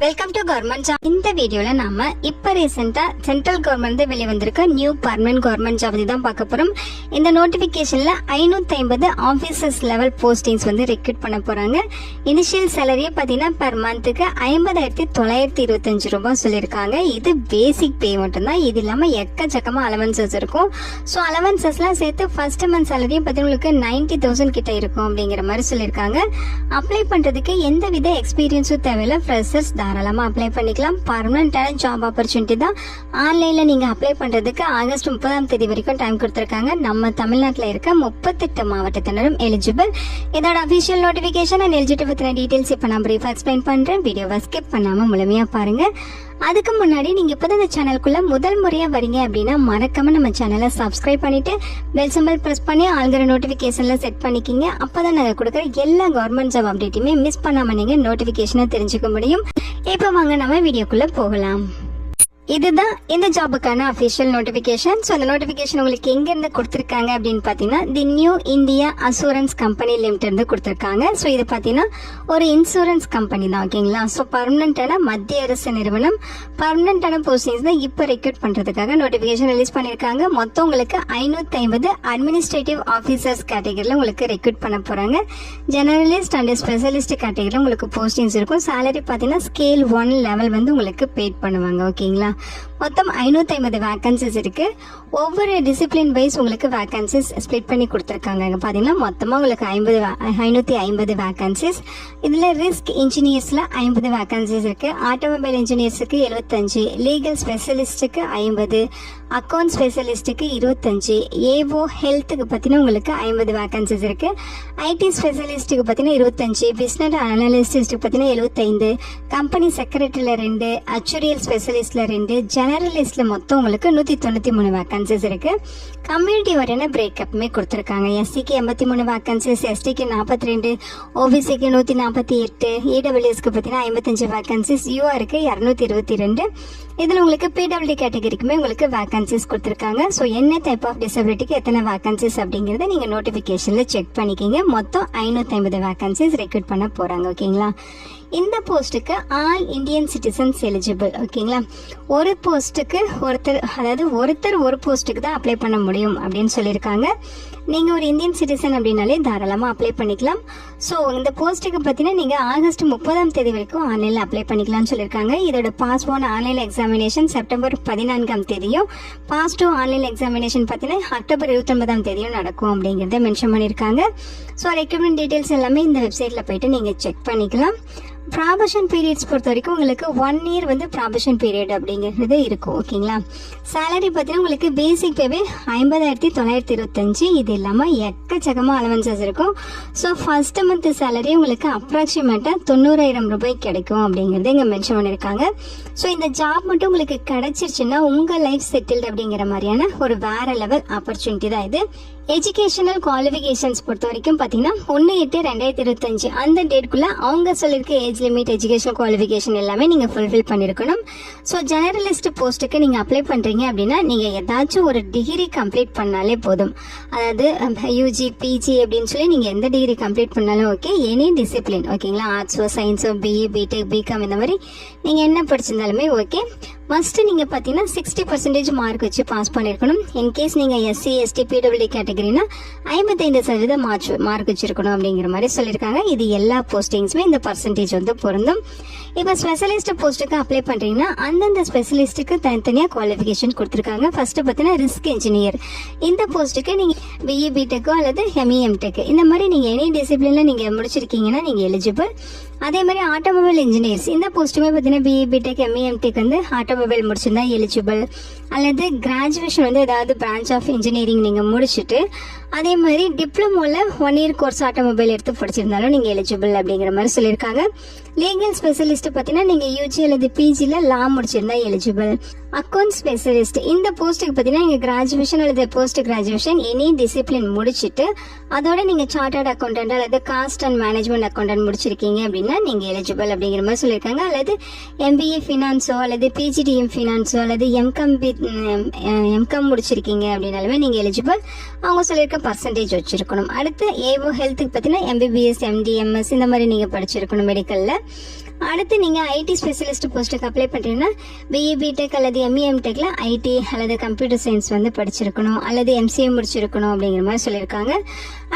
Welcome to government job. இந்த வீடியோல நாம இப்ப ரீசெண்டா சென்ட்ரல் கவர்மெண்ட் வெளியே வந்திருக்க நியூ பர்மனன்ட் கவர்மெண்ட் ஜாப் தான் பார்க்க போறோம். இந்த நோட்டிபிகேஷன்ல 550 ஆபீசர்ஸ் லெவல் போஸ்டிங்ஸ் ரெக்ரூட் பண்ண போறாங்க. இனிஷியல் சேலரியை பாத்தீங்கன்னா பெர் மந்த்துக்கு 50,925 ரூபாய் சொல்லியிருக்காங்க. இது பேசிக் பே மட்டும் தான். இது இல்லாம எக்கச்சக்கமா அலவன்சஸ் இருக்கும். ஸோ அலவன்சஸ்லாம் சேர்த்து ஃபர்ஸ்ட் மந்த் சேலரியை பத்தி உங்களுக்கு 90,000 கிட்ட இருக்கும் அப்படிங்கிற மாதிரி சொல்லியிருக்காங்க. அப்ளை பண்றதுக்கு எந்த வித எக்ஸ்பீரியன்ஸும் தேவையில்லை. ஃப்ரெஷர்ஸ் தாராளமா அப்ளை பண்ணிக்கலாம். பர்மனன்டான ஜாப் ஆப்பர்ச்சுனிட்டி தான். ஆன்லைன்ல நீங்க அப்ளை பண்றதுக்கு ஆகஸ்ட் 30ஆம் தேதி வரைக்கும் டைம் கொடுத்திருக்காங்க. நம்ம தமிழ்நாட்டில் இருக்க 38 மாவட்டத்தினரும் எலிஜிபிள். இதோட அபிஷியல் நோட்டிபிகேஷன் அண்ட் எலிஜிபிலிட்டி பத்தின டீடைல்ஸ் இப்ப நான் பிரீஃபா எக்ஸ்பிளைன் பண்றேன். வீடியோவை ஸ்கிப் பண்ணாம முழுமையா பாருங்க. அதுக்கு முன்னாடி நீங்க இப்பதான் இந்த சேனலுக்குள்ள முதல் முறையா வரீங்க அப்படின்னா மறக்காம நம்ம சேனலை சப்ஸ்கிரைப் பண்ணிட்டு பெல் சிம்பல் பிரஸ் பண்ணி ஆல்கிற நோட்டிபிகேஷன்ல செட் பண்ணிக்கிங்க. அப்பதான் நாங்க கொடுக்குற எல்லா கவர்மெண்ட் ஜாப் அப்டேட்டுமே மிஸ் பண்ணாம நீங்க நோட்டிபிகேஷனை தெரிஞ்சுக்க முடியும். இப்ப வாங்க நம்ம வீடியோக்குள்ள போகலாம். இதுதான் இந்த ஜாபுக்கான அபிஷியல் நோட்டிபிகேஷன். ஸோ அந்த நோட்டிபிகேஷன் உங்களுக்கு எங்க இருந்து கொடுத்திருக்காங்க அப்படின்னு பாத்தீங்கன்னா the New India Assurance Company Limited இருந்து கொடுத்திருக்காங்க. ஸோ இது பாத்தீங்கன்னா ஒரு இன்சூரன்ஸ் கம்பெனி தான், ஓகேங்களா. ஸோ பர்மனன்டான மத்திய அரசு நிறுவனம். பர்மனன்டான போஸ்டிங்ஸ் தான் இப்போ ரெக்ரூட் பண்றதுக்காக நோட்டிபிகேஷன் ரிலீஸ் பண்ணிருக்காங்க. மொத்தம் உங்களுக்கு 550 அட்மினிஸ்ட்ரேட்டிவ் ஆபீசர்ஸ் கேட்டகரியில உங்களுக்கு ரெக்ரூட் பண்ண போறாங்க. ஜெனரலிஸ்ட் அண்ட் ஸ்பெஷலிஸ்ட் கேட்டகரியில உங்களுக்கு போஸ்டிங்ஸ் இருக்கும். சேலரி பாத்தீங்கன்னா ஸ்கேல் 1 லெவல் உங்களுக்கு பெய்ட் பண்ணுவாங்க, ஓகேங்களா. மொத்தம் 550 வேகன்சிஸ் இருக்கு. ஒவ்வொரு டிசிப்ளின் வைஸ் உங்களுக்கு வேகன்சிஸ் ஸ்பிளிட் பண்ணி கொடுத்துருக்காங்க. பாத்தீங்கன்னா மொத்தமா உங்களுக்கு 550 வேகன்சிஸ். இதுல ரிஸ்க் இன்ஜினியர்ஸ்ல 50 வேகன்சிஸ் இருக்கு. ஆட்டோமொபைல் இன்ஜினியர்ஸுக்கு 75, லீகல் ஸ்பெஷலிஸ்டுக்கு 50, அக்கௌண்ட் ஸ்பெஷலிஸ்டுக்கு 25, ஏஓ ஹெல்த்துக்கு பார்த்தீங்கன்னா உங்களுக்கு 50 வேகன்சிஸ் இருக்கு. ஐடி ஸ்பெஷலிஸ்டுக்கு பார்த்தீங்கன்னா 25, பிசினஸ் அனலிஸ்டுக்கு பார்த்தீங்கன்னா 75, கம்பெனி செக்ரட்டரியில் 2, அச்சுரியல் ஸ்பெஷலிஸ்ட்ல 2, ஜெனரலிஸ்ட்ல மொத்தம் உங்களுக்கு 193 வேகன்சிஸ் இருக்கு. கம்யூனிட்டி வரையான பிரேக்கப்புமே கொடுத்துருக்காங்க. எஸ்சிக்கு 83 வேகன்சிஸ், எஸ்டிக்கு 42, ஓபிசிக்கு 148, இடபிள்யூஎஸ்க்கு பார்த்தீங்கன்னா 55 வேகன்சிஸ், யூஆருக்கு 222. இதுல உங்களுக்கு பிடபிள்யூ கேட்டகரிக்குமே உங்களுக்கு வேகன்சிஸ் கொடுத்துருக்காங்க. ஸோ என்ன டைப் ஆஃப் டிசபிலிட்டிக்கு எத்தனை வேகன்சிஸ் அப்படிங்கறத நீங்க நோட்டிபிகேஷன்ல செக் பண்ணிக்கிங்க. மொத்தம் 550 வேகன்சிஸ் ரெக்ரூட் பண்ண போறாங்க, ஓகேங்களா. இந்த போஸ்ட்டுக்கு ஆல் இந்தியன் சிட்டிசன்ஸ் எலிஜிபிள், ஓகேங்களா. ஒரு போஸ்ட்டுக்கு ஒருத்தர் ஒரு போஸ்ட்டுக்கு தான் அப்ளை பண்ண முடியும் அப்படின்னு சொல்லியிருக்காங்க. நீங்க ஒரு இந்தியன் சிட்டிசன் அப்படின்னாலே தாராளமா அப்ளை பண்ணிக்கலாம். ஸோ இந்த போஸ்ட்டுக்கு பார்த்தீங்கன்னா நீங்க ஆகஸ்ட் 30ஆம் தேதி வரைக்கும் ஆன்லைன்ல அப்ளை பண்ணிக்கலாம்னு சொல்லியிருக்காங்க. இதோட பாஸ் 1 ஆன்லைன் எக்ஸாமினேஷன் செப்டம்பர் 14ஆம் தேதியும், பாஸ் 2 ஆன்லைன் எக்ஸாமினேஷன் பார்த்தீங்கன்னா அக்டோபர் 29ஆம் தேதியும் நடக்கும் அப்படிங்கறத மென்ஷன் பண்ணியிருக்காங்க. ஸோ ரெக்ரூட்மெண்ட் டீடைல்ஸ் எல்லாமே இந்த வெப்சைட்ல போயிட்டு நீங்க செக் பண்ணிக்கலாம். ப்ராபஷன் பீரியட்ஸ் பொறுத்த வரைக்கும் உங்களுக்கு 1 இயர் ப்ராபஷன் பீரியட் அப்படிங்கிறது இருக்கும், ஓகேங்களா. சேலரி பார்த்தீங்கன்னா உங்களுக்கு பேசிக் பேவே 50,925. இது இல்லாம எக்கச்சக்கமா அலவன்சஸ் இருக்கும். ஸோ ஃபர்ஸ்ட் மந்த் சேலரி உங்களுக்கு அப்ராக்சிமேட்டா 90,000 ரூபாய் கிடைக்கும் அப்படிங்கறது இங்க மென்ஷன் பண்ணிருக்காங்க. ஸோ இந்த ஜாப் மட்டும் உங்களுக்கு கிடைச்சிருச்சுன்னா உங்க லைஃப் செட்டில்டு அப்படிங்கிற மாதிரியான ஒரு வேற லெவல் ஆப்பர்ச்சுனிட்டி தான் இது. எஜுகேஷனல் குவாலிஃபிகேஷன்ஸ் பொறுத்த வரைக்கும் பாத்தீங்கன்னா 1/8/2025 அந்த டேட்குள்ள அவங்க சொல்லிருக்க ஏஜ் லிமிட், எஜுகேஷனல் குவாலிஃபிகேஷன் எல்லாமே நீங்க ஃபுல்ஃபில் பண்ணிருக்கணும். ஸோ ஜெனரலிஸ்ட் போஸ்ட்டுக்கு நீங்க அப்ளை பண்றீங்க அப்படின்னா நீங்க ஏதாச்சும் ஒரு டிகிரி கம்ப்ளீட் பண்ணாலே போதும். அதாவது யூஜி, பிஜி அப்படின்னு சொல்லி நீங்க எந்த டிகிரி கம்ப்ளீட் பண்ணாலும் ஓகே. எனி டிசிப்ளின், ஓகேங்களா. ஆர்ட்ஸோ, சயின்ஸோ, பிஇ, பிடெக், பிகாம் இந்த மாதிரி நீங்க என்ன படிச்சிருந்தாலுமே ஓகே. மஸ்ட் நீங்க பாத்தீங்கன்னா 60% மார்க் வச்சு பாஸ் பண்ணிருக்கணும். இன்கேஸ் நீங்க எஸ்சி, எஸ்டி, பிடபிள்யூ கேட்டகரினா 55% மார்க் வச்சிருக்கணும் அப்படிங்கிற மாதிரி சொல்லியிருக்காங்க. இது எல்லா போஸ்டிங்ஸுமே இந்த பர்சன்டேஜ் பொருந்தும். இப்ப ஸ்பெஷலிஸ்ட் போஸ்ட்டுக்கு அப்ளை பண்றீங்கன்னா அந்தந்த ஸ்பெஷலிஸ்டுக்கு தனித்தனியா குவாலிஃபிகேஷன் கொடுத்திருக்காங்க. ஃபர்ஸ்ட் பாத்தீங்கன்னா ரிஸ்க் இன்ஜினியர். இந்த போஸ்ட்டுக்கு நீங்க பிஇ, பிடெக்கோ அல்லது எம்இ, எம்டெக் இந்த மாதிரி நீங்க எனி டிசிப்ளின்ல நீங்க முடிச்சிருக்கீங்கன்னா நீங்க எலிஜிபிள். அதே மாதிரி ஆட்டோமொபைல் இன்ஜினியர்ஸ் இந்த போஸ்ட்டுமே பார்த்தீங்கன்னா BE, BTech, ME, MTech automobile முடிச்சிருந்தா எலிஜிபிள். அல்லது கிராஜுவேஷன் ஏதாவது பிரான்ச் ஆஃப் இன்ஜினியரிங் நீங்க முடிச்சுட்டு அதே மாதிரி டிப்ளமோல 1 இயர் கோர்ஸ் ஆட்டோமொபைல் எடுத்து படிச்சிருந்தாலும் நீங்க எலிஜிபிள் அப்படிங்கிற மாதிரி சொல்லியிருக்காங்க. லீகல் ஸ்பெஷலிஸ்ட் பார்த்தீங்கன்னா நீங்க யூஜி அல்லது பிஜில லா முடிச்சிருந்தா எலிஜிபிள். அக்கௌண்ட் ஸ்பெஷலிஸ்ட் இந்த போஸ்ட்டுக்கு பார்த்தீங்கன்னா நீங்க கிராஜுவேஷன் அல்லது போஸ்ட் கிராஜுவேஷன் எனி டிசிப்ளின் முடிச்சுட்டு அதோட நீங்க சார்ட்டர்ட் அக்கௌண்டன்ட் அல்லது காஸ்ட் அண்ட் மேனேஜ்மெண்ட் அக்கௌண்டன்ட் முடிச்சிருக்கீங்க அப்படின்னா நீங்க எலிஜிபிள் அப்படிங்கிற மாதிரி சொல்லியிருக்காங்க. அல்லது எம்பிஏ ஃபினான்ஸோ அல்லது பிஜிடிஎம் ஃபினான்ஸோ அல்லது எம்காம் முடிச்சிருக்கீங்க அப்படின்னாலுமே நீங்க எலிஜிபிள். அவங்க சொல்லியிருக்க பர்சன்டேஜ் வச்சிருக்கணும். அடுத்து ஏஓ ஹெல்த்துக்கு பார்த்தீங்கன்னா எம்பிபிஎஸ், எம்டி, எம்எஸ் இந்த மாதிரி நீங்க படிச்சிருக்கணும் மெடிக்கல்ல. அடுத்து நீங்கள் ஐடி ஸ்பெஷலிஸ்ட் போஸ்ட்டுக்கு அப்ளை பண்ணுறீங்கன்னா பிஇ பிடெக் அல்லது எம்இ எம்டெக்ல ஐடி அல்லது கம்ப்யூட்டர் சயின்ஸ் வந்து படிச்சிருக்கணும் அல்லது எம்சிஏ முடிச்சிருக்கணும் அப்படிங்கிற மாதிரி சொல்லியிருக்காங்க.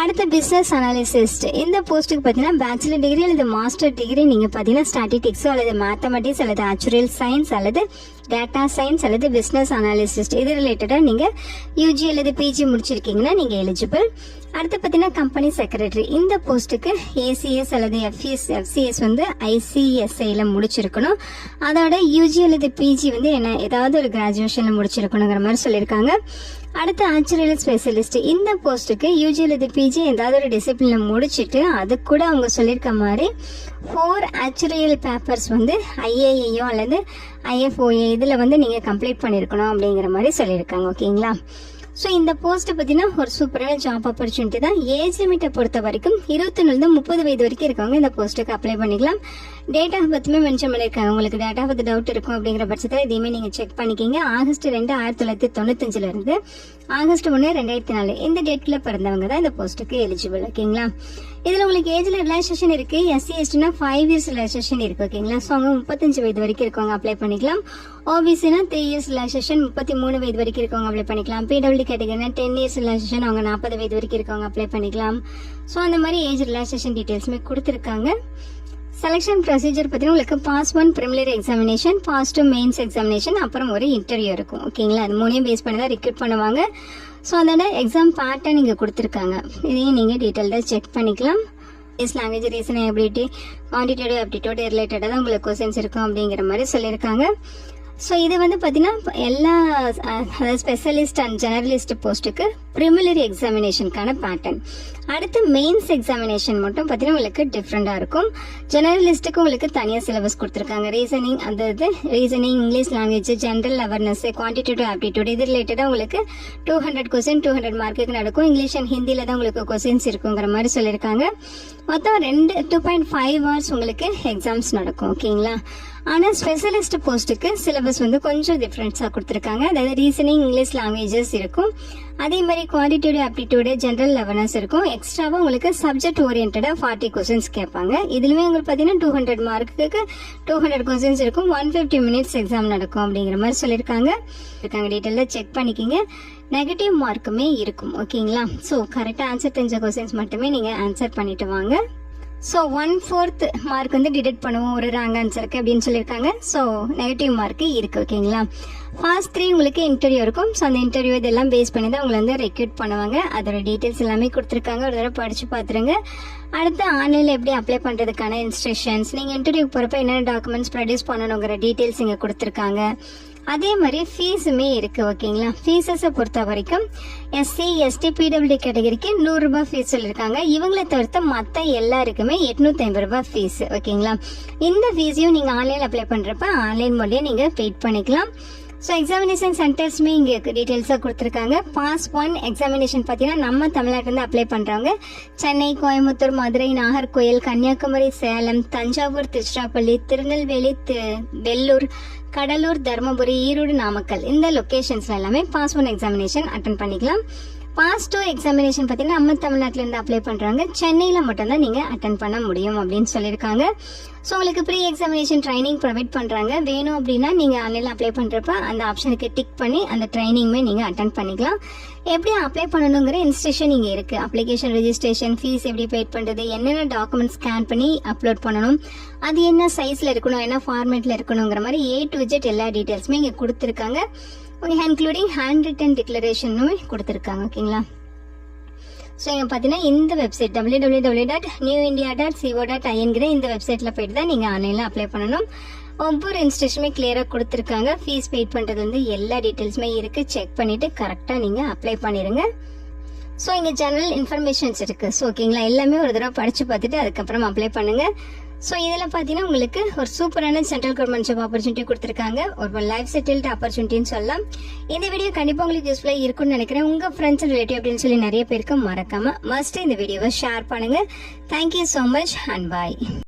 அடுத்து பிஸ்னஸ் அனாலிசிஸ்ட் இந்த போஸ்ட்டுக்கு பார்த்தீங்கன்னா பேச்சுலர் டிகிரி அல்லது மாஸ்டர் டிகிரி நீங்கள் பார்த்தீங்கன்னா ஸ்டாட்டிஸ்டிக்ஸோ அல்லது மேத்தமெட்டிக்ஸ் அல்லது ஆக்சுவல் சயின்ஸ் அல்லது டேட்டா சயின்ஸ் அல்லது பிஸ்னஸ் அனாலிசிஸ்ட் இது ரிலேட்டடாக நீங்கள் யூஜி அல்லது பிஜி முடிச்சிருக்கீங்கன்னா நீங்கள் எலிஜிபிள். அடுத்து பார்த்தீங்கன்னா கம்பெனி செக்ரட்டரி இந்த போஸ்ட்டுக்கு ஏசிஎஸ் அல்லது எஃப்சிஎஸ் வந்து ஐசிஎஸ்ஐல முடிச்சிருக்கணும். அதோட யூஜி அல்லது பிஜி வந்து ஏதாவது ஒரு கிராஜுவேஷன்ல முடிச்சிருக்கணுங்கிற மாதிரி சொல்லியிருக்காங்க. அடுத்து ஆக்சுவரியல் ஸ்பெஷலிஸ்ட் இந்த போஸ்ட்டுக்கு யூஜி அல்லது பிஜி ஏதாவது ஒரு டிசிப்ளின்ல முடிச்சுட்டு அது கூட அவங்க சொல்லியிருக்க மாதிரி 4 ஆக்சுவரியல் பேப்பர்ஸ் வந்து ஐஏஏயோ அல்லது ஐஎஃப்ஓஏ இதில் வந்து நீங்கள் கம்ப்ளீட் பண்ணியிருக்கணும் அப்படிங்கிற மாதிரி சொல்லியிருக்காங்க. ஓகேங்களா? ஸோ இந்த போஸ்ட்டை பார்த்தீங்கன்னா ஒரு சூப்பரான ஜாப் ஆப்பர்ச்சுனிட்டி தான். ஏஜ் லிமிட்டை பொறுத்த வரைக்கும் 21 30 வயது வரைக்கும் இருக்கவங்க இந்த போஸ்ட்டுக்கு அப்ளை பண்ணிக்கலாம். டேட் ஆஃப் பர்த்துமே மென்ஷன் பண்ணியிருக்காங்க. உங்களுக்கு டேட் ஆஃப் பர்த் டவுட் இருக்கும் அப்படிங்கிற பட்சத்தில் இதையுமே நீங்கள் செக் பண்ணிக்கிங்க. ஆகஸ்ட் 2 1995 இருந்து ஆகஸ்ட் 1 2004 இந்த டேட்ல பிறந்தவங்க தான் இந்த போஸ்ட்டுக்கு எலிஜிபிள். ஓகேங்களா? இதுல உங்களுக்கு ஏஜ்ல ரிலாக்சேஷன் இருக்கு. எஸ்சி எஸ்டினா 5 இயர்ஸ் ரிலாக்சேஷன் இருக்கு. ஓகேங்களா? ஸோ அவங்க 35 வயது வரைக்கும் இருக்கவங்க அப்ளை பண்ணிக்கலாம். ஓபிசினா 3 இயர்ஸ் ரிலாக்சேஷன் 33 வயது வரைக்கும் இருக்கவங்க அப்ளை பண்ணிக்கலாம். பிடபிள்யூ கேட்டகரினா 10 இயர்ஸ் ரிலாக்சேஷன் அவங்க 40 வயது வரைக்கும் இருக்கவங்க அப்ளை பண்ணிக்கலாம். ஸோ அந்த மாதிரி ஏஜ் ரிலாக்சேஷன் டீடைல்ஸுமே கொடுத்துருக்காங்க. செலெக்ஷன் ப்ரொசீஜர் பார்த்தீங்கன்னா உங்களுக்கு phase 1 preliminary examination, phase 2 mains examination, அப்புறம் ஒரு இன்டர்வியூ இருக்கும். ஓகேங்களா? அது 3 பேஸ் பண்ணி தான் ரிக்ரூட் பண்ணுவாங்க. ஸோ அதோட எக்ஸாம் பேட்டர்ன் இங்கே கொடுத்துருக்காங்க. இதையும் நீங்கள் டீட்டெயில்டாக செக் பண்ணிக்கலாம். Language reasoning ability quantitative aptitude ரிலேட்டடாக தான் உங்களுக்கு கொஸ்டின்ஸ் இருக்கும் அப்படிங்கிற மாதிரி சொல்லியிருக்காங்க. ஸோ இது வந்து பார்த்தீங்கன்னா எல்லா ஸ்பெஷலிஸ்ட் அண்ட் ஜெனரலிஸ்ட் போஸ்ட்டுக்கு ப்ரிலிமினரி எக்ஸாமினேஷனுக்கான பேட்டர்ன். அடுத்து மெயின்ஸ் எக்ஸாமினேஷன் மட்டும் பார்த்தீங்கன்னா உங்களுக்கு டிஃப்ரெண்டாக இருக்கும். ஜெனரலிஸ்ட்டுக்கு உங்களுக்கு தனியாக சிலபஸ் கொடுத்துருக்காங்க. Reasoning reasoning, English language, general awareness, quantitative aptitude இது ரிலேட்டடாக உங்களுக்கு 200 கொஸ்டின் 200 மார்க்குக்கு நடக்கும். இங்கிலீஷ் அண்ட் ஹிந்தியில் தான் உங்களுக்கு கொஸ்டின்ஸ் இருக்குங்கிற மாதிரி சொல்லியிருக்காங்க. மொத்தம் 2.5 hours உங்களுக்கு எக்ஸாம்ஸ் நடக்கும். ஓகேங்களா? ஆனால் ஸ்பெஷலிஸ்ட் போஸ்ட்டுக்கு சிலபஸ் வந்து கொஞ்சம் டிஃப்ரென்ஸாக கொடுத்துருக்காங்க. அதாவது ரீசனிங், இங்கிலீஷ் லாங்குவேஜஸ் இருக்கும். அதே மாதிரி குவான்டிடேட்டிவ் ஆப்டிடியூடு, ஜென்ரல் அவேர்னஸ் இருக்கும். எக்ஸ்ட்ராவாக உங்களுக்கு சப்ஜெக்ட் ஓரியன்டாக 40 கொஸ்டின்ஸ் கேட்பாங்க. இதுலேயுமே உங்களுக்கு பார்த்தீங்கன்னா 200 மார்க்குக்கு 200 கொஸ்டின்ஸ் இருக்கும். 150 minutes எக்ஸாம் நடக்கும் அப்படிங்கிற மாதிரி சொல்லியிருக்காங்க. டீட்டெயிலாக செக் பண்ணிக்கிங்க. நெகட்டிவ் மார்க்குமே இருக்கும். ஓகேங்களா? ஸோ கரெக்டாக ஆன்சர் தெரிஞ்ச கொஸ்டின்ஸ் மட்டுமே நீங்கள் ஆன்சர் பண்ணிட்டு வாங்க. ஸோ 1/4 மார்க் வந்து டிடெக்ட் பண்ணுவோம் ஒரு ராங் ஆன்சருக்கு அப்படின்னு சொல்லியிருக்காங்க. ஸோ நெகட்டிவ் மார்க்கு இருக்குது. ஓகேங்களா? ஃபர்ஸ்ட் 3 உங்களுக்கு இன்டர்வியூ இருக்கும். ஸோ அந்த இன்டர்வியூ இதெல்லாம் பேஸ் பண்ணி தான் உங்களை வந்து ரெக்ரூட் பண்ணுவாங்க. அதோட டீட்டெயில்ஸ் எல்லாமே கொடுத்துருக்காங்க. ஒரு தடவை படித்து பார்த்துருங்க. அடுத்து ஆன்லைனில் எப்படி அப்ளை பண்ணுறதுக்கான இன்ஸ்ட்ரக்ஷன்ஸ், நீங்கள் இன்டர்வியூ போகிறப்ப என்னென்ன டாக்குமெண்ட்ஸ் ப்ரொடியூஸ் பண்ணணுங்கிற டீட்டெயில்ஸ் இங்கே கொடுத்துருக்காங்க. அதே மாதிரி ஃபீஸுமே இருக்குது. ஓகேங்களா? ஃபீஸஸை பொறுத்த வரைக்கும் எஸ்சி எஸ்டி பிடபிள்யூ கேட்டகரிக்கு 100 ரூபாய் ஃபீஸ் சொல்லியிருக்காங்க. இவங்களை தவிர்த்து மற்ற எல்லாருக்குமே 850 ரூபாய் ஃபீஸ். ஓகேங்களா? இந்த ஃபீஸையும் நீங்கள் ஆன்லைனில் அப்ளை பண்ணுறப்ப ஆன்லைன் மூலியம் நீங்கள் பெய்ட் பண்ணிக்கலாம். ஸோ எக்ஸாமினேஷன் சென்டர்ஸுமே இங்கே டீட்டெயில்ஸாக கொடுத்துருக்காங்க. பாஸ் 1 எக்ஸாமினேஷன் பார்த்தீங்கன்னா நம்ம தமிழ்நாட்டிலேருந்து அப்ளை பண்ணுறவங்க சென்னை, கோயம்புத்தூர், மதுரை, நாகர்கோயில், கன்னியாகுமரி, சேலம், தஞ்சாவூர், திருச்சிராப்பள்ளி, திருநெல்வேலி, வெள்ளூர், கடலூர், தருமபுரி, ஈரோடு, நாமக்கல் இந்த லொக்கேஷன்ஸ்ல எல்லாமே பாஸ் 1 எக்ஸாமினேஷன் அட்டன் பண்ணிக்கலாம். பாஸ் 2 எக்ஸாமினேஷன் பார்த்தீங்கன்னா நம்ம தமிழ்நாட்டிலேருந்து அப்ளை பண்ணுறாங்க. சென்னையில் மட்டும்தான் நீங்கள் அட்டன் பண்ண முடியும் அப்படின்னு சொல்லியிருக்காங்க. ஸோ உங்களுக்கு ப்ரீ எக்ஸாமினேஷன் ட்ரைனிங் ப்ரொவைட் பண்ணுறாங்க. வேணும் அப்படின்னா நீங்கள் ஆன்லைனில் அப்ளை பண்ணுறப்ப அந்த ஆப்ஷனுக்கு டிக் பண்ணி அந்த ட்ரைனிங்குமே நீங்கள் அட்டன் பண்ணிக்கலாம். எப்படி அப்ளை பண்ணணுங்கிற இன்ஸ்ட்ரக்ஷன் இங்கே இருக்குது. அப்ளிகேஷன் ரெஜிஸ்ட்ரேஷன், ஃபீஸ் எப்படி பெய்ட் பண்ணுறது, என்னென்ன டாக்குமெண்ட்ஸ் ஸ்கேன் பண்ணி அப்லோட் பண்ணணும், அது என்ன சைஸில் இருக்கணும், என்ன ஃபார்மேட்டில் இருக்கணுங்கிற மாதிரி A to Z எல்லா டீட்டெயில்ஸுமே இங்கே கொடுத்துருக்காங்க. இன்க்ளூடிங் ஹேண்ட் ரிட்டன் டிக்ளரேஷனுமே கொடுத்துருக்காங்க. ஓகேங்களா? ஸோ இங்கே பார்த்தீங்கன்னா இந்த வெப்சைட் www.newindia.co.in இந்த வெப்சைட்டில் போயிட்டு தான் நீங்கள் ஆன்லைனில் அப்ளை பண்ணணும். ஒவ்வொரு இன்ஸ்ட்ரக்ஷனுமே கிளியராக கொடுத்துருக்காங்க. ஃபீஸ் பெய்ட் பண்ணுறது வந்து எல்லா டீட்டெயில்ஸுமே இருக்குது. செக் பண்ணிவிட்டு கரெக்டாக நீங்கள் அப்ளை பண்ணிடுங்க. ஸோ இங்கே ஜெனரல் இன்ஃபர்மேஷன்ஸ் இருக்குது. ஸோ ஓகேங்களா? எல்லாமே ஒரு தடவை படித்து பார்த்துட்டு அதுக்கப்புறம் அப்ளை பண்ணுங்கள். ஸோ இதில் பார்த்தீங்கன்னா உங்களுக்கு ஒரு சூப்பரான சென்ட்ரல் கவர்மெண்ட் ஜாப் ஆப்பர்ச்சுனிட்டி கொடுத்துருக்காங்க. ஒரு லைஃப் செட்டில்டு ஆப்பர்ச்சுனிட்டின்னு சொல்லலாம். இந்த வீடியோ கண்டிப்பாக உங்களுக்கு யூஸ்ஃபுல்லாக இருக்கும்னு நினைக்கிறேன். உங்கள் ஃப்ரெண்ட்ஸ் அண்ட் ரிலேட்டிவ் அப்படின்னு சொல்லி நிறைய பேருக்கு மறக்காமல் மஸ்ட் இந்த வீடியோவை ஷேர் பண்ணுங்கள். Thank you so much and bye.